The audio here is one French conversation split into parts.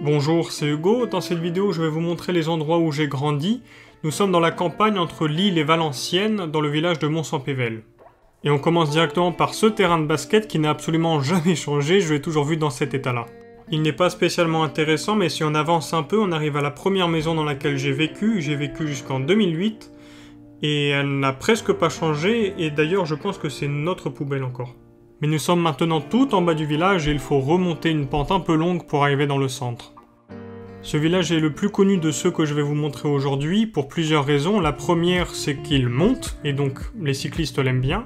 Bonjour, c'est Hugo. Dans cette vidéo, je vais vous montrer les endroits où j'ai grandi. Nous sommes dans la campagne entre Lille et Valenciennes, dans le village de Mons-en-Pévèle. Et on commence directement par ce terrain de basket qui n'a absolument jamais changé, je l'ai toujours vu dans cet état-là. Il n'est pas spécialement intéressant, mais si on avance un peu, on arrive à la première maison dans laquelle j'ai vécu jusqu'en 2008, et elle n'a presque pas changé, et d'ailleurs je pense que c'est notre poubelle encore. Mais nous sommes maintenant tout en bas du village et il faut remonter une pente un peu longue pour arriver dans le centre. Ce village est le plus connu de ceux que je vais vous montrer aujourd'hui pour plusieurs raisons. La première, c'est qu'il monte, et donc les cyclistes l'aiment bien.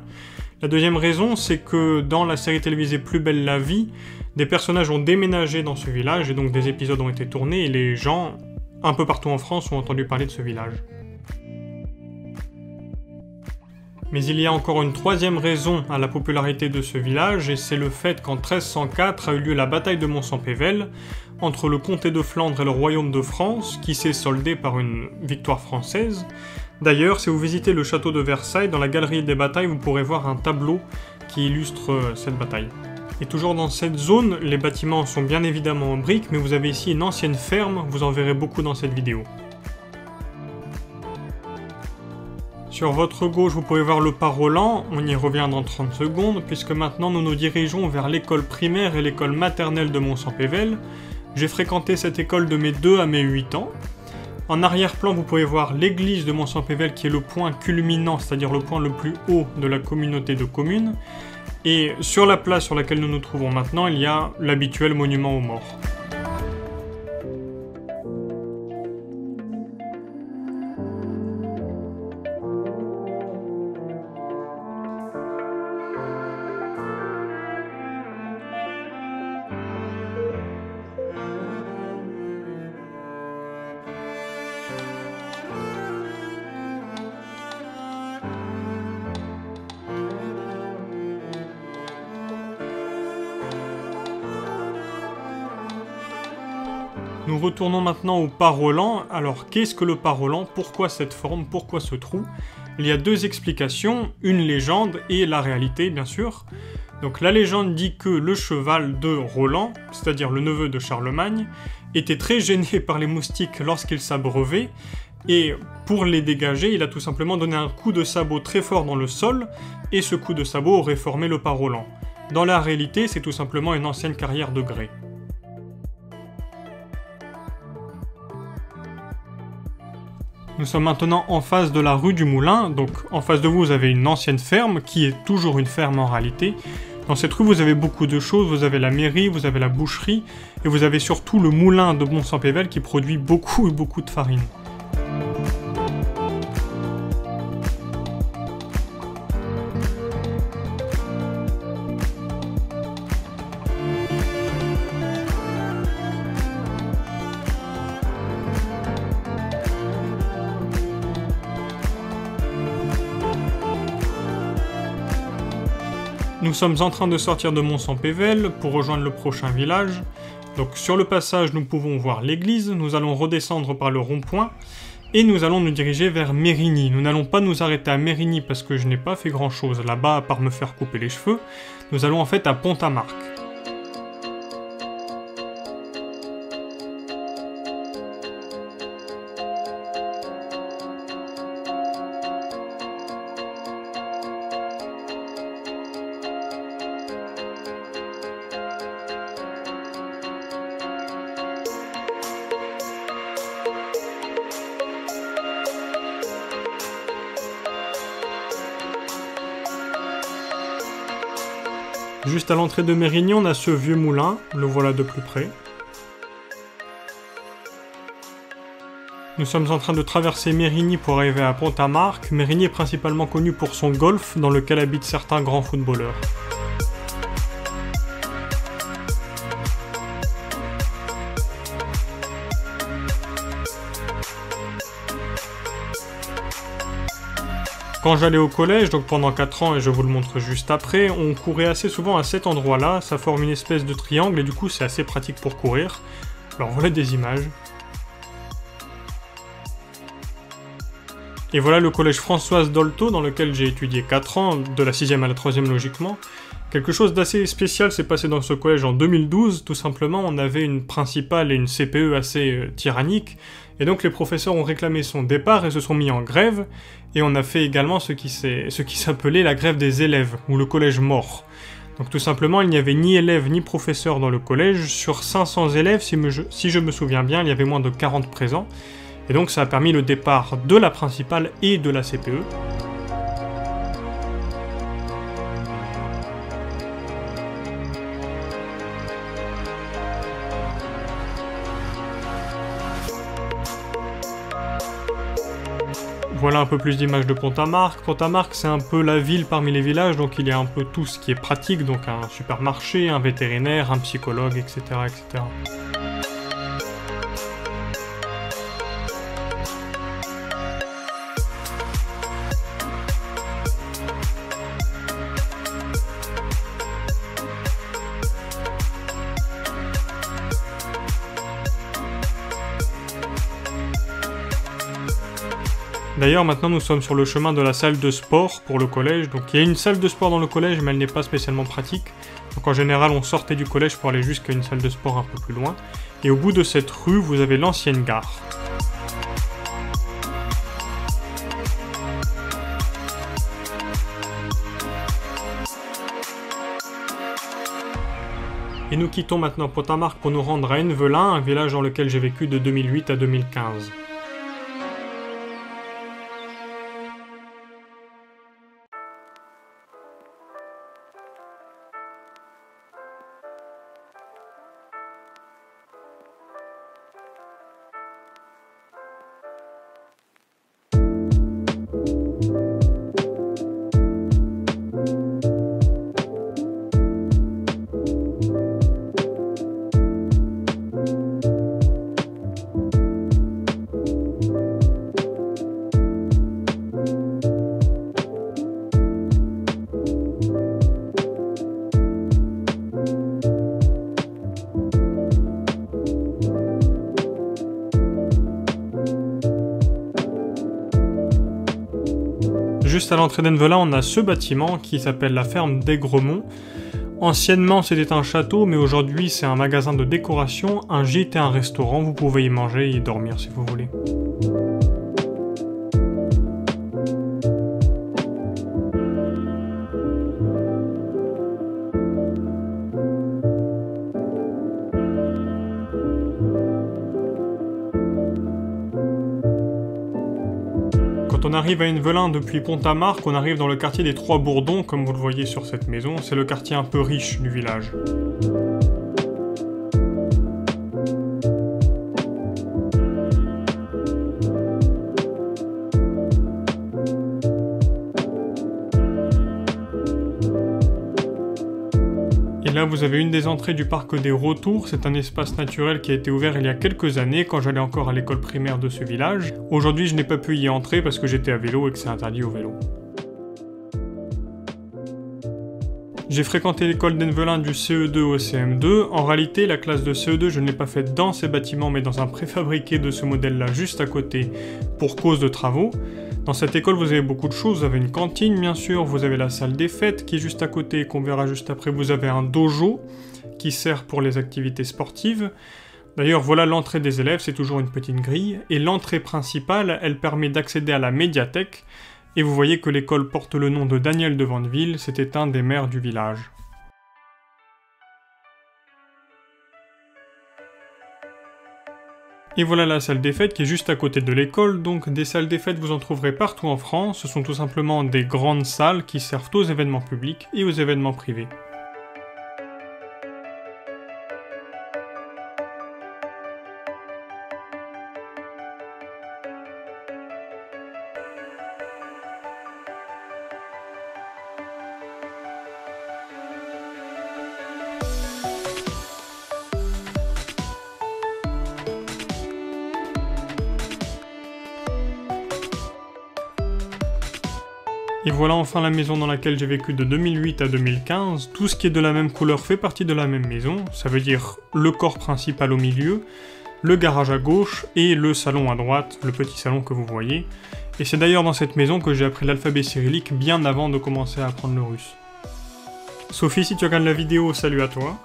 La deuxième raison, c'est que dans la série télévisée Plus belle la vie, des personnages ont déménagé dans ce village, et donc des épisodes ont été tournés, et les gens, un peu partout en France, ont entendu parler de ce village. Mais il y a encore une troisième raison à la popularité de ce village, et c'est le fait qu'en 1304 a eu lieu la bataille de Mons-en-Pévèle, entre le comté de Flandre et le royaume de France, qui s'est soldée par une victoire française. D'ailleurs, si vous visitez le château de Versailles, dans la galerie des batailles, vous pourrez voir un tableau qui illustre cette bataille. Et toujours dans cette zone, les bâtiments sont bien évidemment en briques, mais vous avez ici une ancienne ferme, vous en verrez beaucoup dans cette vidéo. Sur votre gauche, vous pouvez voir le pas Roland, on y revient dans 30 secondes, puisque maintenant nous nous dirigeons vers l'école primaire et l'école maternelle de Mons-en-Pévèle. J'ai fréquenté cette école de mes 2 à mes 8 ans. En arrière-plan, vous pouvez voir l'église de Mons-en-Pévèle qui est le point culminant, c'est-à-dire le point le plus haut de la communauté de communes. Et sur la place sur laquelle nous nous trouvons maintenant, il y a l'habituel monument aux morts. Nous retournons maintenant au pas Roland. Alors qu'est-ce que le pas Roland? Pourquoi cette forme? Pourquoi ce trou? Il y a deux explications, une légende et la réalité bien sûr. Donc la légende dit que le cheval de Roland, c'est-à-dire le neveu de Charlemagne, était très gêné par les moustiques lorsqu'il s'abreuvait, et pour les dégager, il a tout simplement donné un coup de sabot très fort dans le sol, et ce coup de sabot aurait formé le pas Roland. Dans la réalité, c'est tout simplement une ancienne carrière de grès. Nous sommes maintenant en face de la rue du Moulin, donc en face de vous, vous avez une ancienne ferme, qui est toujours une ferme en réalité. Dans cette rue, vous avez beaucoup de choses, vous avez la mairie, vous avez la boucherie, et vous avez surtout le moulin de Mons-en-Pévèle qui produit beaucoup de farine. Nous sommes en train de sortir de Mons-en-Pévèle pour rejoindre le prochain village. Donc sur le passage, nous pouvons voir l'église, nous allons redescendre par le rond-point, et nous allons nous diriger vers Mérigny. Nous n'allons pas nous arrêter à Mérigny parce que je n'ai pas fait grand-chose là-bas à part me faire couper les cheveux. Nous allons en fait à Pont-à-Marc. Juste à l'entrée de Mérigny, on a ce vieux moulin, le voilà de plus près. Nous sommes en train de traverser Mérigny pour arriver à Pont-à-Marc. Mérigny est principalement connu pour son golf, dans lequel habitent certains grands footballeurs. Quand j'allais au collège, donc pendant 4 ans, et je vous le montre juste après, on courait assez souvent à cet endroit-là, ça forme une espèce de triangle, et du coup c'est assez pratique pour courir. Alors voilà des images. Et voilà le collège Françoise Dolto, dans lequel j'ai étudié 4 ans, de la 6e à la 3e logiquement. Quelque chose d'assez spécial s'est passé dans ce collège en 2012, tout simplement, on avait une principale et une CPE assez tyranniques, et donc les professeurs ont réclamé son départ et se sont mis en grève, et on a fait également ce qui s'appelait la grève des élèves, ou le collège mort. Donc tout simplement, il n'y avait ni élèves ni professeurs dans le collège. Sur 500 élèves, si je me souviens bien, il y avait moins de 40 présents. Et donc ça a permis le départ de la principale et de la CPE. Voilà un peu plus d'images de Pont-à-Marc. Pont-à-Marc, c'est un peu la ville parmi les villages, donc il y a un peu tout ce qui est pratique, donc un supermarché, un vétérinaire, un psychologue, etc. etc. D'ailleurs, maintenant nous sommes sur le chemin de la salle de sport pour le collège. Donc il y a une salle de sport dans le collège, mais elle n'est pas spécialement pratique. Donc en général, on sortait du collège pour aller jusqu'à une salle de sport un peu plus loin. Et au bout de cette rue, vous avez l'ancienne gare. Et nous quittons maintenant Pont-à-Marc pour nous rendre à Envelin, un village dans lequel j'ai vécu de 2008 à 2015. Juste à l'entrée d'Envelin, on a ce bâtiment qui s'appelle la ferme d'Aigremont. Anciennement, c'était un château, mais aujourd'hui, c'est un magasin de décoration, un gîte et un restaurant. Vous pouvez y manger et y dormir si vous voulez. Quand on arrive à Envelin depuis Pont-à-Marc, on arrive dans le quartier des Trois Bourdons, comme vous le voyez sur cette maison. C'est le quartier un peu riche du village. Et là, vous avez une des entrées du parc des Retours. C'est un espace naturel qui a été ouvert il y a quelques années, quand j'allais encore à l'école primaire de ce village. Aujourd'hui, je n'ai pas pu y entrer parce que j'étais à vélo et que c'est interdit au vélo. J'ai fréquenté l'école d'Envelin du CE2 au CM2. En réalité, la classe de CE2, je ne l'ai pas faite dans ces bâtiments, mais dans un préfabriqué de ce modèle-là, juste à côté, pour cause de travaux. Dans cette école, vous avez beaucoup de choses. Vous avez une cantine, bien sûr. Vous avez la salle des fêtes, qui est juste à côté, qu'on verra juste après. Vous avez un dojo, qui sert pour les activités sportives. D'ailleurs, voilà l'entrée des élèves, c'est toujours une petite grille. Et l'entrée principale, elle permet d'accéder à la médiathèque. Et vous voyez que l'école porte le nom de Daniel de Vandeville, c'était un des maires du village. Et voilà la salle des fêtes qui est juste à côté de l'école, donc des salles des fêtes vous en trouverez partout en France, ce sont tout simplement des grandes salles qui servent aux événements publics et aux événements privés. Et voilà enfin la maison dans laquelle j'ai vécu de 2008 à 2015. Tout ce qui est de la même couleur fait partie de la même maison. Ça veut dire le corps principal au milieu, le garage à gauche et le salon à droite, le petit salon que vous voyez. Et c'est d'ailleurs dans cette maison que j'ai appris l'alphabet cyrillique bien avant de commencer à apprendre le russe. Sophie, si tu regardes la vidéo, salut à toi.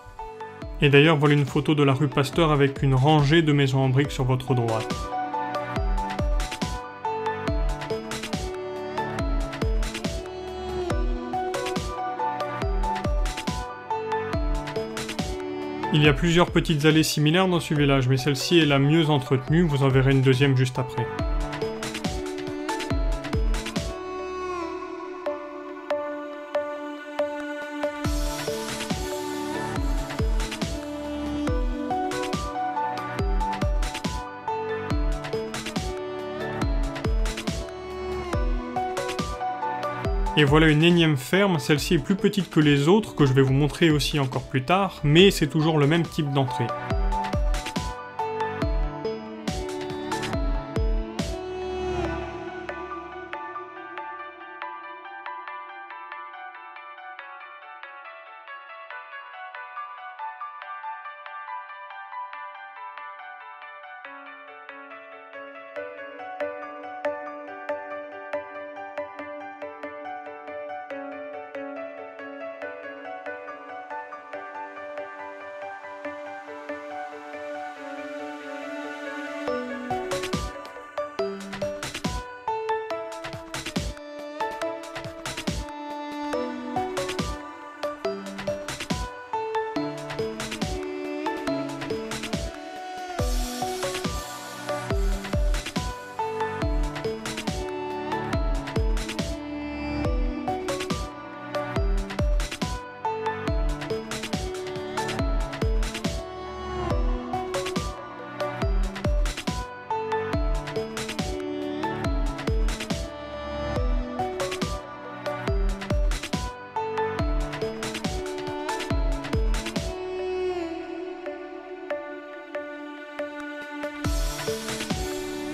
Et d'ailleurs, voilà une photo de la rue Pasteur avec une rangée de maisons en briques sur votre droite. Il y a plusieurs petites allées similaires dans ce village, mais celle-ci est la mieux entretenue, vous en verrez une deuxième juste après. Et voilà une énième ferme, celle-ci est plus petite que les autres, que je vais vous montrer aussi encore plus tard, mais c'est toujours le même type d'entrée.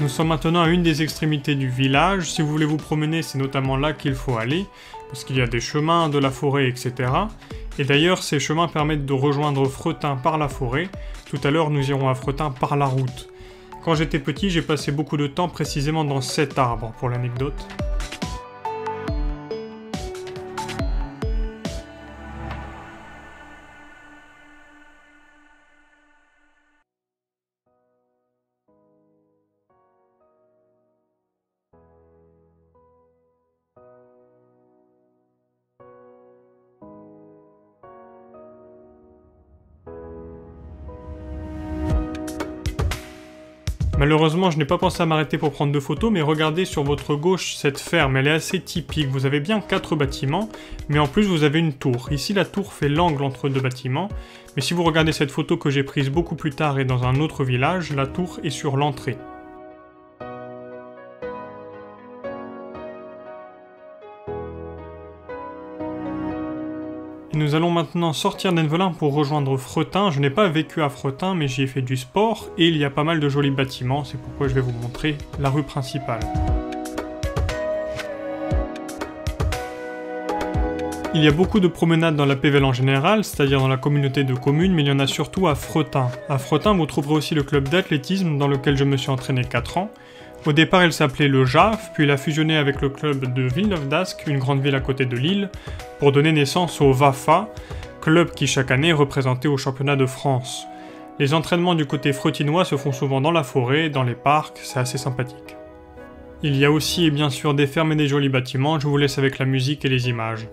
Nous sommes maintenant à une des extrémités du village. Si vous voulez vous promener, c'est notamment là qu'il faut aller, parce qu'il y a des chemins, de la forêt, etc. Et d'ailleurs, ces chemins permettent de rejoindre Fretin par la forêt. Tout à l'heure, nous irons à Fretin par la route. Quand j'étais petit, j'ai passé beaucoup de temps précisément dans cet arbre, pour l'anecdote. Malheureusement, je n'ai pas pensé à m'arrêter pour prendre de photos, mais regardez sur votre gauche cette ferme, elle est assez typique. Vous avez bien 4 bâtiments, mais en plus vous avez une tour. Ici, la tour fait l'angle entre 2 bâtiments, mais si vous regardez cette photo que j'ai prise beaucoup plus tard et dans un autre village, la tour est sur l'entrée. Et nous allons maintenant sortir d'Envelin pour rejoindre Fretin. Je n'ai pas vécu à Fretin, mais j'y ai fait du sport, et il y a pas mal de jolis bâtiments, c'est pourquoi je vais vous montrer la rue principale. Il y a beaucoup de promenades dans la Pévèle en général, c'est-à-dire dans la communauté de communes, mais il y en a surtout à Fretin. À Fretin, vous trouverez aussi le club d'athlétisme dans lequel je me suis entraîné 4 ans. Au départ, il s'appelait le JAF, puis il a fusionné avec le club de Villeneuve-d'Ascq, une grande ville à côté de Lille, pour donner naissance au VAFA, club qui chaque année est représenté au championnat de France. Les entraînements du côté freutinois se font souvent dans la forêt, dans les parcs, c'est assez sympathique. Il y a aussi et bien sûr des fermes et des jolis bâtiments, je vous laisse avec la musique et les images.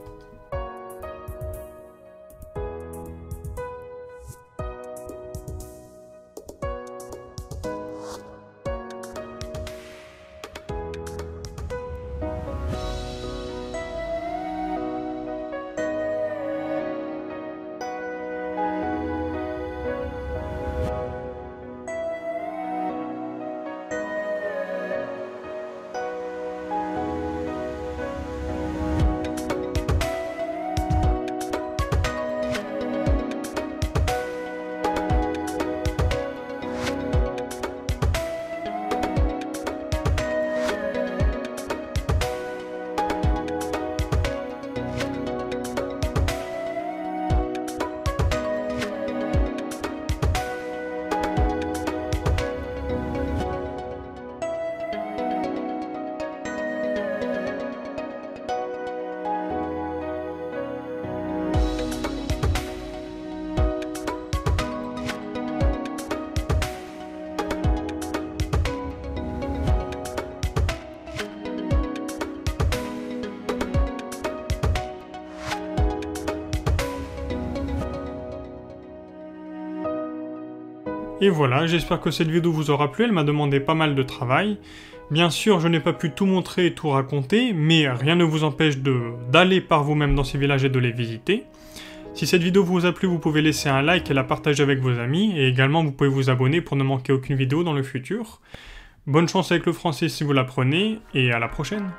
Et voilà, j'espère que cette vidéo vous aura plu, elle m'a demandé pas mal de travail. Bien sûr, je n'ai pas pu tout montrer et tout raconter, mais rien ne vous empêche d'aller par vous-même dans ces villages et de les visiter. Si cette vidéo vous a plu, vous pouvez laisser un like et la partager avec vos amis, et également vous pouvez vous abonner pour ne manquer aucune vidéo dans le futur. Bonne chance avec le français si vous l'apprenez, et à la prochaine!